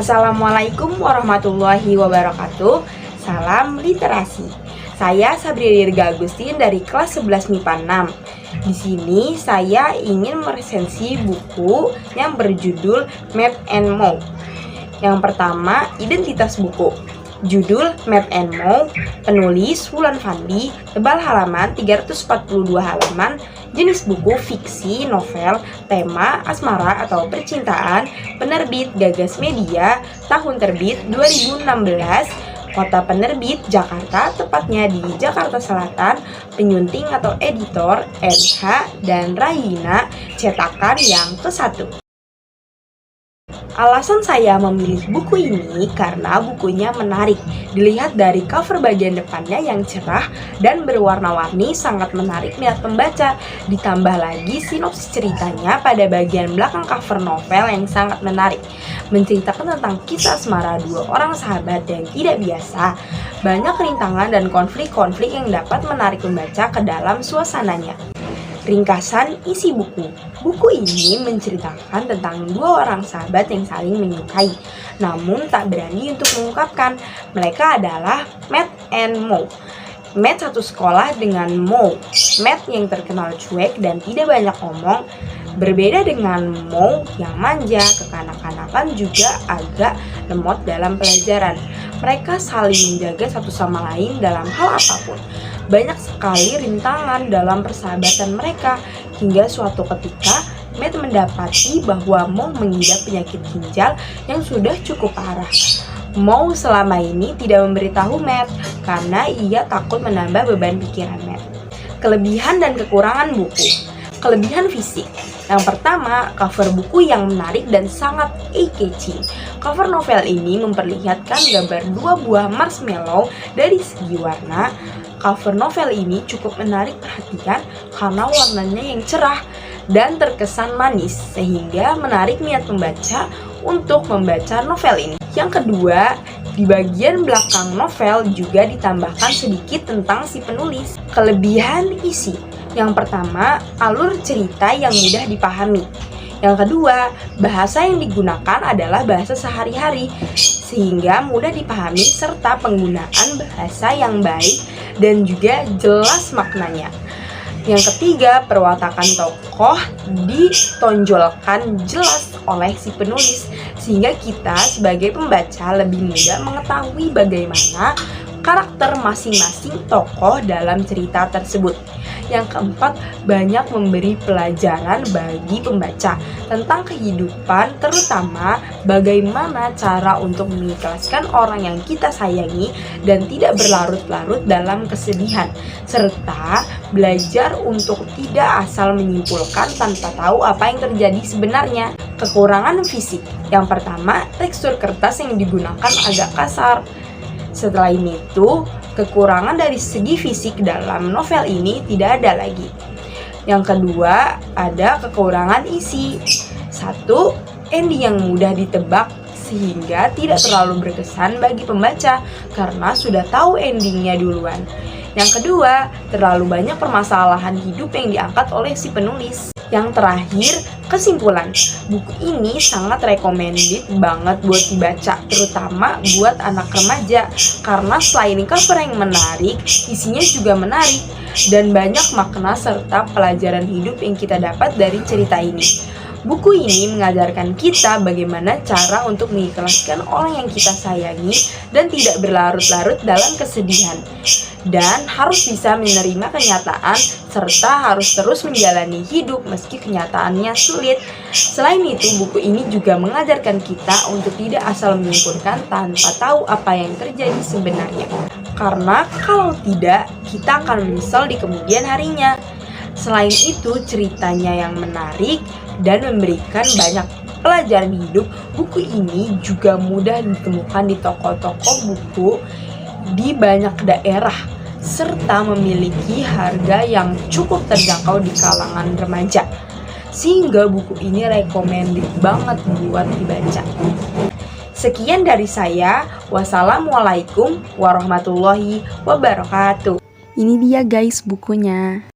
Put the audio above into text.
Assalamualaikum warahmatullahi wabarakatuh. Salam literasi. Saya Sabria Dirga Agustin dari kelas 11 MIPA 6. Di sini saya ingin meresensi buku yang berjudul Math and More. Yang pertama, identitas buku. Judul Math and More, penulis Wulan Fandi, tebal halaman 342 halaman, jenis buku fiksi, novel, tema asmara atau percintaan, penerbit Gagas Media, tahun terbit 2016, kota penerbit Jakarta, tepatnya di Jakarta Selatan, penyunting atau editor NH dan Rahina, cetakan yang ke-1. Alasan saya memilih buku ini karena bukunya menarik. Dilihat dari cover bagian depannya yang cerah dan berwarna-warni sangat menarik minat pembaca. Ditambah lagi sinopsis ceritanya pada bagian belakang cover novel yang sangat menarik. Menceritakan tentang kisah asmara dua orang sahabat yang tidak biasa. Banyak rintangan dan konflik-konflik yang dapat menarik pembaca ke dalam suasananya. Ringkasan isi buku. Buku ini menceritakan tentang dua orang sahabat yang saling menyukai, namun tak berani untuk mengungkapkan. Mereka adalah Matt and Mo. Matt satu sekolah dengan Mo. Matt yang terkenal cuek dan tidak banyak omong, berbeda dengan Mo yang manja, kekanak-kanakan juga agak lemot dalam pelajaran. Mereka saling menjaga satu sama lain dalam hal apapun. Banyak sekali rintangan dalam persahabatan mereka, hingga suatu ketika Matt mendapati bahwa Mo mengidap penyakit ginjal yang sudah cukup parah. Mo selama ini tidak memberitahu Matt karena ia takut menambah beban pikiran Matt. Kelebihan dan kekurangan buku. Kelebihan fisik. Yang pertama, cover buku yang menarik dan sangat eye-catching. Cover novel ini memperlihatkan gambar dua buah marshmallow dari segi warna. Cover novel ini cukup menarik perhatian karena warnanya yang cerah dan terkesan manis, sehingga menarik minat pembaca untuk membaca novel ini. Yang kedua, di bagian belakang novel juga ditambahkan sedikit tentang si penulis. Kelebihan isi. Yang pertama, alur cerita yang mudah dipahami. Yang kedua, bahasa yang digunakan adalah bahasa sehari-hari, sehingga mudah dipahami serta penggunaan bahasa yang baik dan juga jelas maknanya. Yang ketiga, perwatakan tokoh ditonjolkan jelas oleh si penulis, sehingga kita sebagai pembaca lebih mudah mengetahui bagaimana karakter masing-masing tokoh dalam cerita tersebut. Yang keempat, banyak memberi pelajaran bagi pembaca tentang kehidupan, terutama bagaimana cara untuk mengikhlaskan orang yang kita sayangi dan tidak berlarut-larut dalam kesedihan, serta belajar untuk tidak asal menyimpulkan tanpa tahu apa yang terjadi sebenarnya. Kekurangan fisik. Yang pertama, tekstur kertas yang digunakan agak kasar. Setelah itu, kekurangan dari segi fisik dalam novel ini tidak ada lagi. Yang kedua, ada kekurangan isi. Satu, ending yang mudah ditebak sehingga tidak terlalu berkesan bagi pembaca karena sudah tahu endingnya duluan. Yang kedua, terlalu banyak permasalahan hidup yang diangkat oleh si penulis. Yang terakhir, kesimpulan. Buku ini sangat recommended banget buat dibaca, terutama buat anak remaja. Karena selain cover yang menarik, isinya juga menarik dan banyak makna serta pelajaran hidup yang kita dapat dari cerita ini. Buku ini mengajarkan kita bagaimana cara untuk mengikhlaskan orang yang kita sayangi dan tidak berlarut-larut dalam kesedihan. Dan harus bisa menerima kenyataan serta harus terus menjalani hidup meski kenyataannya sulit. Selain itu, buku ini juga mengajarkan kita untuk tidak asal menyimpulkan tanpa tahu apa yang terjadi sebenarnya. Karena kalau tidak, kita akan menyesal di kemudian harinya. Selain itu, ceritanya yang menarik dan memberikan banyak pelajaran hidup. Buku ini juga mudah ditemukan di toko-toko buku di banyak daerah, serta memiliki harga yang cukup terjangkau di kalangan remaja. Sehingga buku ini recommended banget buat dibaca. Sekian dari saya. Wassalamualaikum warahmatullahi wabarakatuh. Ini dia guys bukunya.